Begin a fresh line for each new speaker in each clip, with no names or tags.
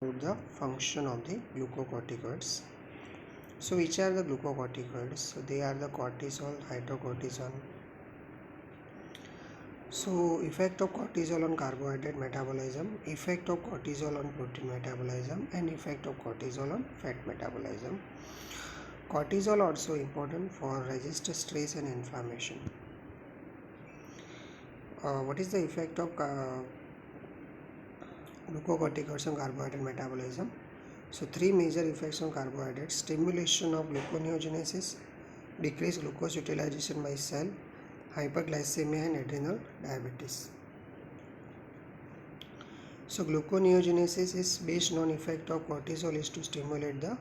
The function of the glucocorticoids. So which are the glucocorticoids? So they are the cortisol, hydrocortisone. So effect of cortisol on carbohydrate metabolism, effect of cortisol on protein metabolism, and effect of cortisol on fat metabolism. Cortisol also important for resist stress and inflammation. What is the effect of glucocorticoids on carbohydrate metabolism? So three major effects on carbohydrates: stimulation of gluconeogenesis, decreased glucose utilization by cell, hyperglycemia and adrenal diabetes. So gluconeogenesis is based on effect of cortisol is to stimulate the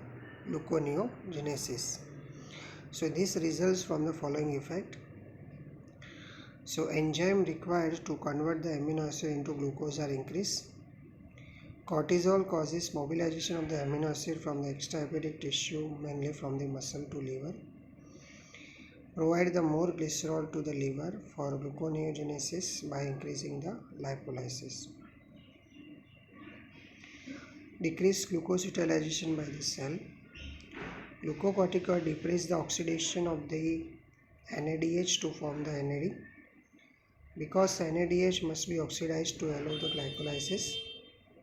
gluconeogenesis. So this results from the following effect. So enzyme required to convert the amino acid into glucose are increased. Cortisol causes mobilization of the amino acid from the extrahepatic tissue, mainly from the muscle to liver. Provide the more glycerol to the liver for gluconeogenesis by increasing the lipolysis. Decrease glucose utilization by the cell. Glucocorticoid depress the oxidation of the NADH to form the NAD. Because NADH must be oxidized to allow the glycolysis,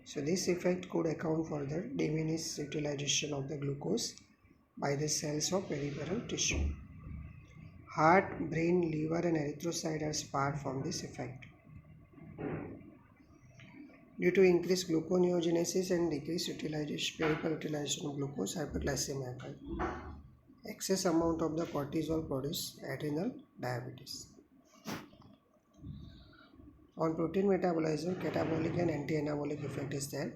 so this effect could account for the diminished utilization of the glucose by the cells of peripheral tissue. Heart, brain, liver and erythrocyte are spared from this effect. Due to increased gluconeogenesis and decreased peripheral utilization of glucose, hyperglycemia occurs. Excess amount of the cortisol produces adrenal diabetes. On protein metabolism, catabolic and anti-anabolic effect is there.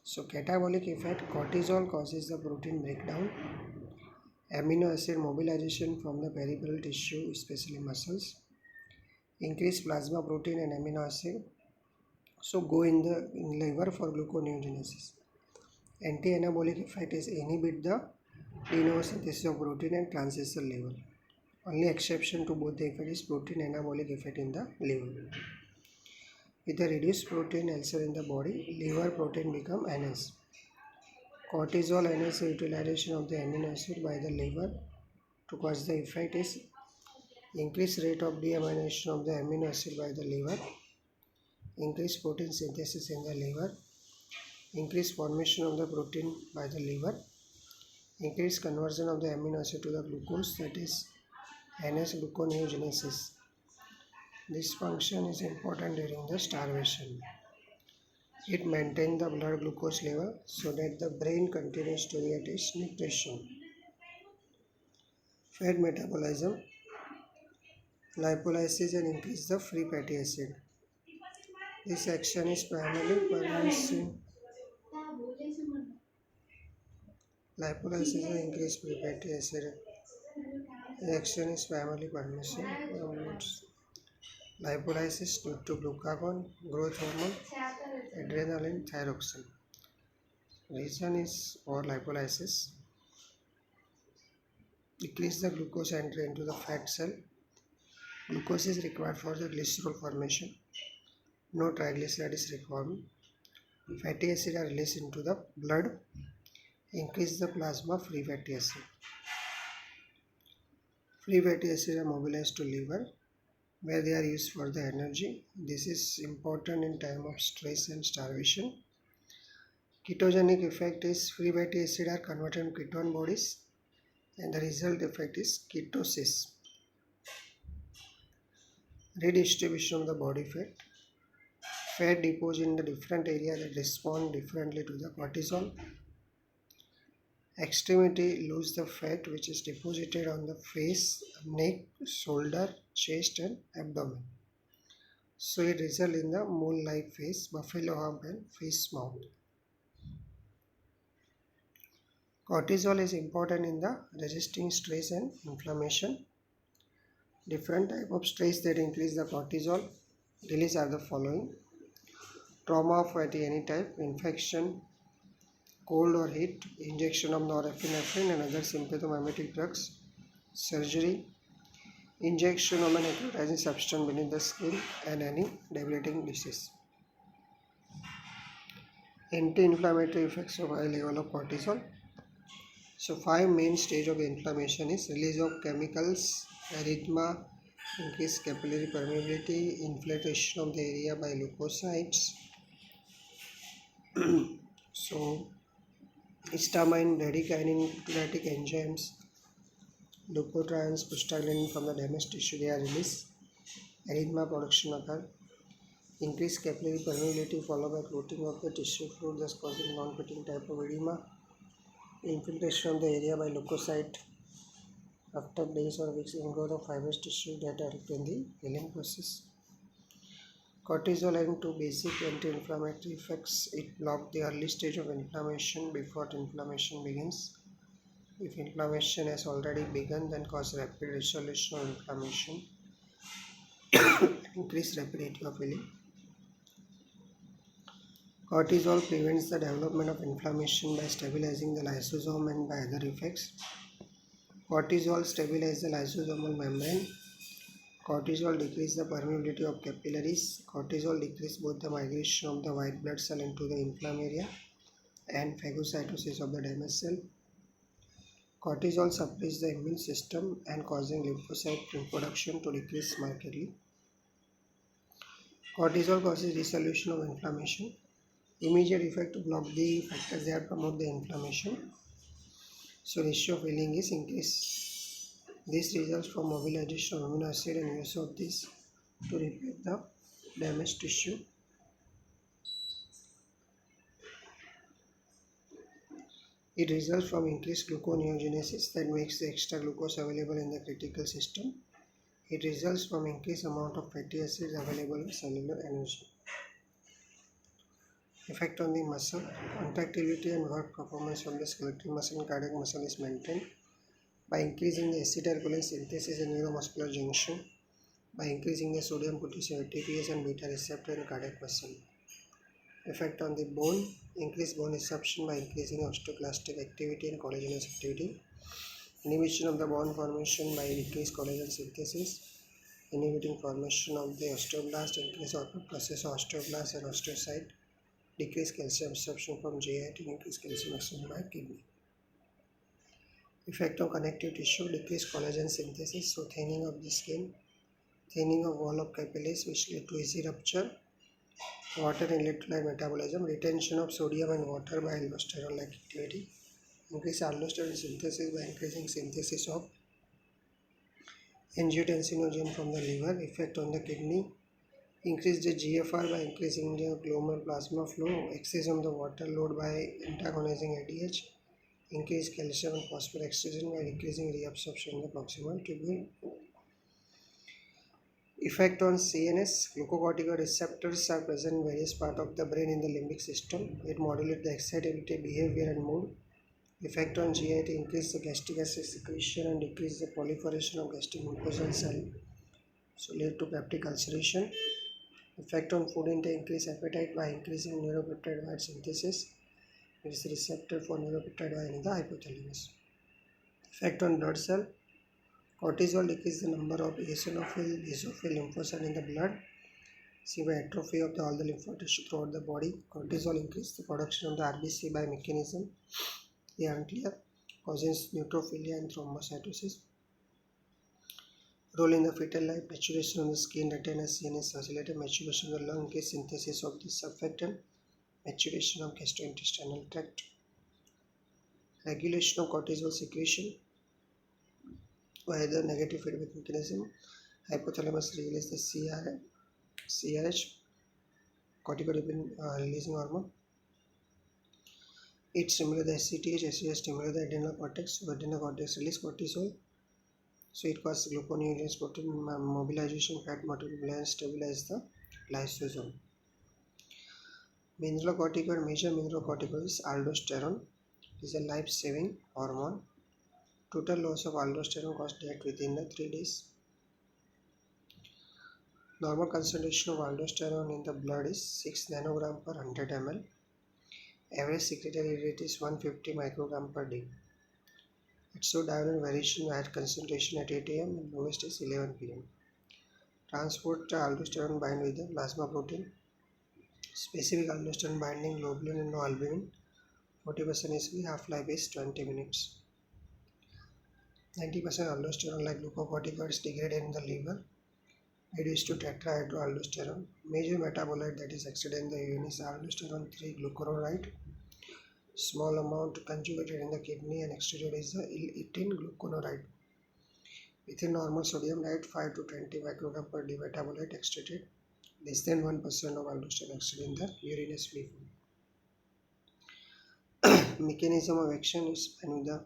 So catabolic effect, cortisol causes the protein breakdown, amino acid mobilization from the peripheral tissue, especially muscles, increase plasma protein and amino acid, so go in the liver for gluconeogenesis. Anti-anabolic effect is inhibit the de novo synthesis of protein and transits the liver. Only exception to both the effect is protein anabolic effect in the liver. With a reduced protein elsewhere in the body, liver protein become NS. Cortisol NS utilization of the amino acid by the liver to cause the effect is increased rate of deamination of the amino acid by the liver, increased protein synthesis in the liver, increased formation of the protein by the liver, increased conversion of the amino acid to the glucose, that is NS gluconeogenesis. This function is important during the starvation. It maintains the blood glucose level so that the brain continues to get its nutrition. Fat metabolism, lipolysis and increase the free fatty acid. This action is primarily permissive. Lipolysis and increase free fatty acid. The action is primarily permissive. Lipolysis due to glucagon, growth hormone, adrenaline, thyroxine. Reason is for lipolysis. Decrease the glucose entry into the fat cell. Glucose is required for the glycerol formation. No triglyceride is required. Fatty acid are released into the blood. Increase the plasma free fatty acid. Free fatty acid are mobilized to liver, where they are used for the energy. This is important in time of stress and starvation. Ketogenic effect is free fatty acid are converted into ketone bodies, and the result effect is ketosis. Redistribution of the body fat. Fat deposit in the different area that respond differently to the cortisol. Extremity lose the fat which is deposited on the face, neck, shoulder, chest and abdomen. So it results in the mole-like face, buffalo hump and fish mouth. Cortisol is important in the resisting stress and inflammation. Different type of stress that increase the cortisol release are the following: trauma of any type, infection, cold or heat, injection of norepinephrine and other sympathomimetic drugs, surgery, injection of a necrotizing substance beneath the skin and any debilitating disease. Anti-inflammatory effects of high level of cortisol. So 5 main stage of inflammation is release of chemicals, erythema, increased capillary permeability, infiltration of the area by leukocytes. So histamine, bradykinin, pancreatic enzymes, leukotrienes, prostaglandin from the damaged tissue they are released. Erythema production occur. Increased capillary permeability followed by clotting of the tissue fluid thus causing non-fitting type of edema. Infiltration of the area by leukocyte after days or weeks, ingrowth of fibrous tissue that help in the healing process. Cortisol having two basic anti-inflammatory effects. It blocks the early stage of inflammation before inflammation begins. If inflammation has already begun, then cause rapid resolution of inflammation, increase rapidity of healing. Cortisol prevents the development of inflammation by stabilizing the lysosome and by other effects. Cortisol stabilizes the lysosomal membrane. Cortisol decreases the permeability of capillaries. Cortisol decreases both the migration of the white blood cell into the inflamed area and phagocytosis of the damaged cell. Cortisol suppresses the immune system and causing lymphocyte production to decrease markedly. Cortisol causes dissolution of inflammation. Immediate effect to block the factors that promote the inflammation. So ratio of healing is increased. This results from mobilization of amino acid and use of this to repair the damaged tissue. It results from increased gluconeogenesis that makes the extra glucose available in the critical system. It results from increased amount of fatty acids available in cellular energy. Effect on the muscle. Contractility and work performance of the skeletal muscle and cardiac muscle is maintained by increasing the acetylcholine synthesis in neuromuscular junction, by increasing the sodium potassium ATPase and beta receptor in cardiac muscle. Effect on the bone. Increased bone resorption by increasing osteoclastic activity and collagenous activity. Inhibition of the bone formation by decreased collagen synthesis, inhibiting formation of the osteoblast, increase process of osteoblast and osteocyte, decreased calcium absorption from GI to increased calcium absorption by kidney. Effect of connective tissue, decreased collagen synthesis, so thinning of the skin, thinning of wall of capillaries which lead to easy rupture, water and electrolyte metabolism, retention of sodium and water by aldosterone-like activity, increase aldosterone synthesis by increasing synthesis of angiotensinogen from the liver. Effect on the kidney, increase the GFR by increasing the glomerular plasma flow, excess on the water load by antagonizing ADH, increase calcium and phosphorus excretion by decreasing reabsorption in the proximal tubule. Effect on CNS, glucocorticoid receptors are present in various parts of the brain in the limbic system. It modulates the excitability, behavior and mood. Effect on GI to increase the gastric acid secretion and decrease the proliferation of gastric mucosal cell, so lead to peptic ulceration. Effect on food intake, increase appetite by increasing neuropeptide Y synthesis. It is a receptor for neuropeptide Y in the hypothalamus. Effect on blood cell. Cortisol decreases the number of eosinophil, basophil lymphocyte in the blood. See by atrophy of all the lymphoid tissue throughout the body. Cortisol increases the production of the RBC by mechanism. They are unclear. Causes neutrophilia and thrombocytosis. Role in the fetal life, maturation of the skin, retina, CNS, facilitated maturation of the lung, case synthesis of this surfactant, maturation of gastrointestinal tract. Regulation of cortisol secretion by the negative feedback mechanism. Hypothalamus releases the CRH, corticotropin releasing hormone. It stimulates the SCTH, SCTH stimulates the adrenal cortex, so adrenal cortex releases cortisol. So it causes gluconeogenesis, protein mobilization, fat metabolism, stabilize the lysosome. Mineralocorticoid, major mineralocorticoid is aldosterone. It is a life-saving hormone. Total loss of aldosterone causes death within the 3 days. Normal concentration of aldosterone in the blood is 6 nanogram per 100 ml. Average secretory rate is 150 microgram per day. It shows diurnal variation at concentration at 8 am and lowest is 11 pm. Transport aldosterone bind with the plasma protein. Specific aldosterone binding globulin and no albumin. 40% SV, half-life is 20 minutes. 90% aldosterone like glucocorticoids degraded in the liver, reduced to tetrahydroaldosterone. Major metabolite that is excreted in the urine is aldosterone 3-glucuronide. Small amount conjugated in the kidney and excreted is the ill-18 glucuronide. Within normal sodium diet, 5 to 20 microgram per day metabolite excreted. Less than 1% of aldosterone excreted in the urine is free food. Mechanism of action is when the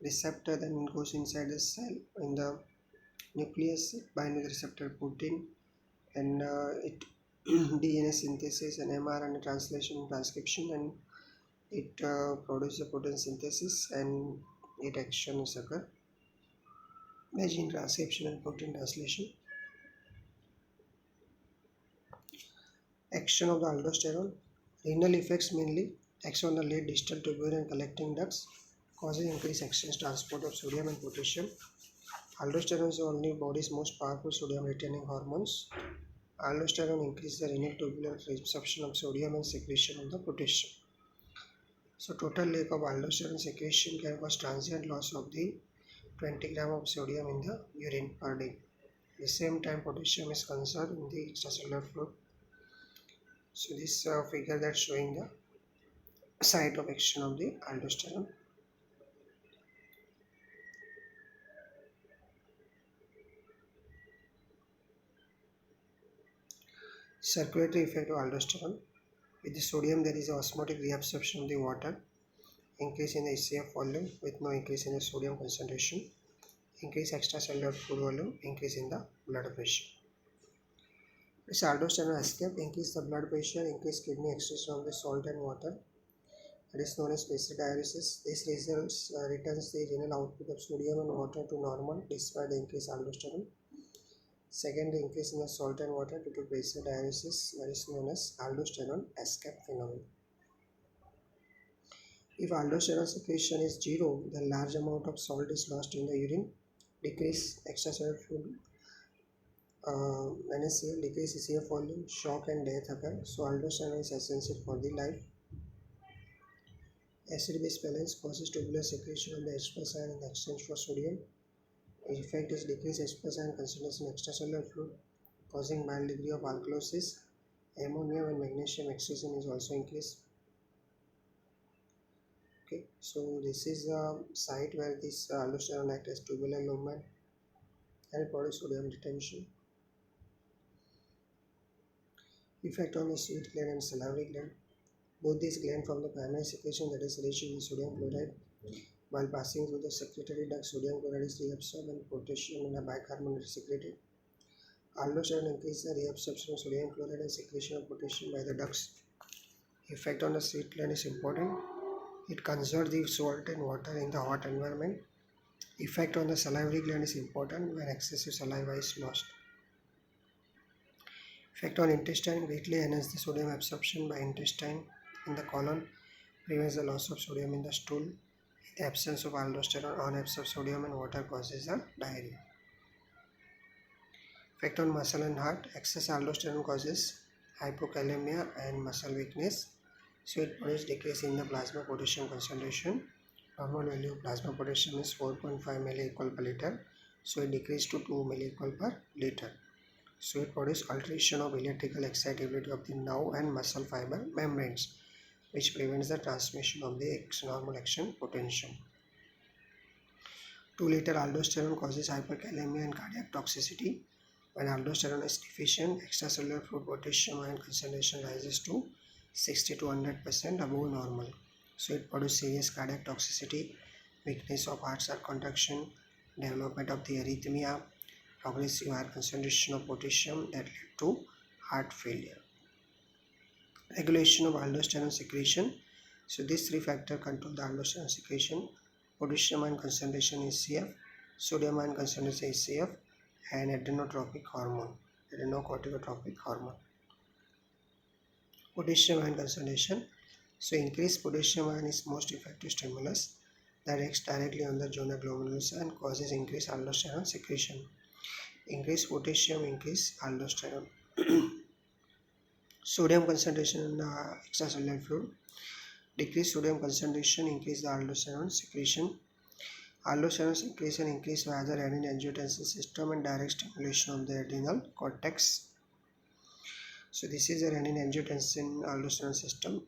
receptor then goes inside the cell in the nucleus, it binds with the receptor protein, and it DNA synthesis and mRNA translation transcription, and it produces protein synthesis and it action is occur by gene transcription and protein translation. Action of the aldosterone. Renal effects mainly action on the late distal tubular and collecting ducts, causing increased exchange transport of sodium and potassium. Aldosterone is only body's most powerful sodium retaining hormones. Aldosterone increases the renal tubular reabsorption of sodium and secretion of the potassium. So total lack of aldosterone secretion can cause transient loss of the 20 gram of sodium in the urine per day. At the same time, potassium is conserved in the extracellular fluid. So this figure that's showing the site of action of the aldosterone. Circulatory effect of aldosterone. With the sodium, there is osmotic reabsorption of the water, increase in the HCF volume with no increase in the sodium concentration, increase extracellular fluid volume, increase in the blood pressure. This aldosterone escape increase the blood pressure, increase kidney excretion of the salt and water. That is known as basidiuresis. This results returns the renal output of sodium and water to normal despite the increased aldosterone. Second, the increase in the salt and water due to basidiuresis, that is known as aldosterone escape phenomenon. If aldosterone secretion is zero, then large amount of salt is lost in the urine, decrease extracellular fluid, NaCl, decrease CF volume, shock and death occur. So aldosterone is essential for the life. Acid-base balance causes tubular secretion of the H+ ion in exchange for sodium. Its effect is decreased H+ ion concentration in extracellular fluid, causing mild degree of alkalosis. Ammonium and magnesium excretion is also increased. Okay, so this is a site where this aldosterone acts as tubular lumen and produce sodium retention. Effect on the sweat gland and salivary gland. Both these glands from the primary secretion, that is rich in sodium chloride. While passing through the secretory duct, sodium chloride is reabsorbed and potassium and a bicarbonate is secreted. Aldosterone increases the reabsorption of sodium chloride and secretion of potassium by the ducts. Effect on the sweat gland is important. It conserves the salt and water in the hot environment. Effect on the salivary gland is important when excessive saliva is lost. Effect on intestine greatly enhances the sodium absorption by intestine in the colon, prevents the loss of sodium in the stool. In the absence of aldosterone, unabsorbed sodium and water causes a diarrhea. Effect on muscle and heart. Excess aldosterone causes hypokalemia and muscle weakness. So it produces decrease in the plasma potassium concentration. Normal value of plasma potassium is 4.5 milliequal per liter. So it decreased to 2 milliequal per liter. So it produces alteration of electrical excitability of the nerve and muscle fiber membranes, which prevents the transmission of the normal action potential. 2 liter aldosterone causes hyperkalemia and cardiac toxicity. When aldosterone is deficient, extracellular fluid potassium ion concentration rises to 60 to 100% above normal. So it produces serious cardiac toxicity, weakness of heart contraction, development of the arrhythmia, progressive higher concentration of potassium that lead to heart failure. Regulation of aldosterone secretion. So these three factors control the aldosterone secretion. Potassium ion concentration is CF, sodium ion concentration is CF, and adrenocorticotropic hormone. Potassium ion concentration. So increased potassium ion is most effective stimulus that acts directly on the zona glomerulosa and causes increased aldosterone secretion. Increased potassium increase aldosterone. Sodium concentration in the extracellular fluid. Decrease sodium concentration, increase the aldosterone secretion. Aldosterone secretion increase via the renin-angiotensin system and direct stimulation of the adrenal cortex. So this is a renin-angiotensin-aldosterone system.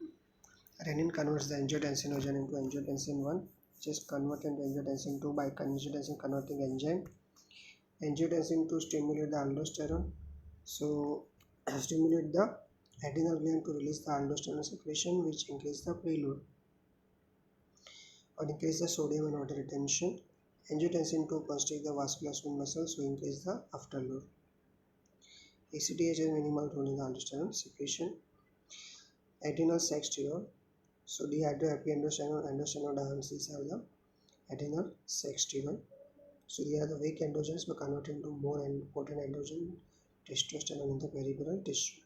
Renin converts the angiotensinogen into angiotensin 1, which is converted into angiotensin 2 by angiotensin converting enzyme. Angiotensin 2 stimulate the aldosterone. So stimulate the adrenal gland to release the aldosterone secretion, which increase the preload or increase the sodium and water retention. Angiotensin 2 constrict the vascular smooth muscles, so increase the afterload. ACTH has minimal role in the aldosterone secretion. Adrenal sextiol. So dehydroepiandrosterone, androstenedione, these are the adrenal sextiol. So they are the weak androgens but converted into more and potent androgen testosterone in the peripheral tissue.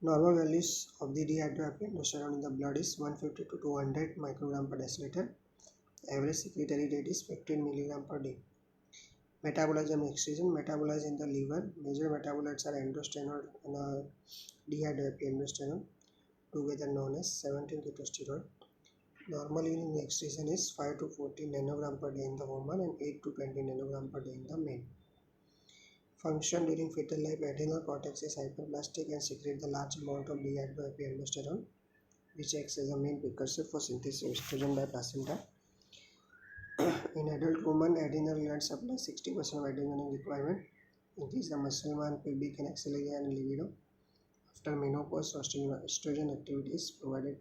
Normal values of the dehydroepiandrosterone in the blood is 150 to 200 microgram per deciliter. Average secretory rate is 15 milligram per day. Metabolism excretion metabolized in the liver. Major metabolites are androstenol and dehydroepiandrosterone, together known as 17-ketosterol. Normal urine excretion is 5 to 14 nanogram per day in the woman and 8 to 20 nanogram per day in the male. Function during fetal life. Adrenal cortex is hyperplastic and secrete the large amount of dehydroepiandrosterone, which acts as a main precursor for synthesis of estrogen by placenta. In adult woman, adrenal gland supplies 60% of adrenaline requirement. Increase the muscle mass, pubic and axillary and libido. After menopause, estrogen activity is provided